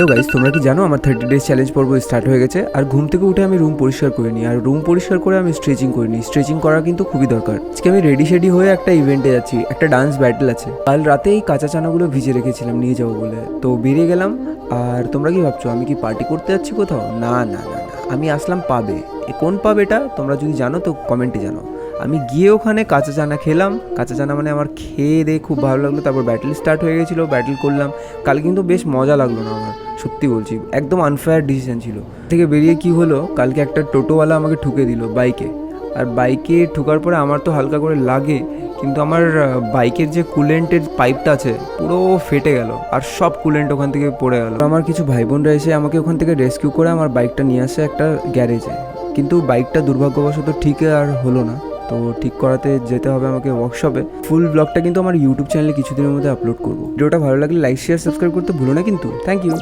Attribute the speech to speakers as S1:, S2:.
S1: তো গাইস, তোমরা কি জানো আমার 30 ডেজ চ্যালেঞ্জ পর্ব স্টার্ট হয়ে গেছে। আর ঘুম থেকে উঠে আমি রুম পরিষ্কার করে নিই, আর রুম পরিষ্কার করে আমি স্ট্রেচিং করে নিই। স্ট্রেচিং করা কিন্তু খুবই দরকার। আজকে আমি রেডি হয়ে একটা ইভেন্টে যাচ্ছি, একটা ডান্স ব্যাটেল আছে। কাল রাতে এই কাঁচা চানাগুলো ভিজে রেখেছিলাম নিয়ে যাবো বলে, তো বেরিয়ে গেলাম। আর তোমরা কি ভাবছো আমি কি পার্টি করতে যাচ্ছি কোথাও? না না না না, আমি আসলাম পাবে। কোন পাব এটা তোমরা যদি জানো তো কমেন্টে জানো। আমি গিয়ে ওখানে কাঁচা চানা খেলাম। কাঁচা চানা মানে আমার খেয়ে দিয়ে খুব ভালো লাগলো। তারপর ব্যাটেল স্টার্ট হয়ে গেছিলো, ব্যাটেল করলাম। কাল কিন্তু বেশ মজা লাগলো না আমার, সত্যি বলছি, একদম আনফেয়ার ডিসিশন ছিল। থেকে বেরিয়ে কি হলো, কালকে একটা টোটোওয়ালা আমাকে ঠুকে দিল বাইকে। আর বাইকে ঠুকার পরে আমার তো হালকা করে লাগে, কিন্তু আমার বাইকের যে কুলেন্টের পাইপটা আছে পুরো ফেটে গেল, আর সব কুলেন্ট ওখান থেকে পড়ে গেল। আমার কিছু ভাই বোনরা এসে আমাকে ওখান থেকে রেস্কিউ করে আমার বাইকটা নিয়ে আসে একটা গ্যারেজে। কিন্তু বাইকটা দুর্ভাগ্যবশত ঠিক আর হলো না, তো ঠিক করাতে যেতে হবে আমাকে ওয়ার্কশপে। ফুল ব্লগটা কিন্তু আমার ইউটিউব চ্যানেলে কিছুদিনের মধ্যে আপলোড করবো। ভিডিওটা ভালো লাগলে লাইক শেয়ার সাবস্ক্রাইব করতে ভুলো না কিন্তু। Thank you.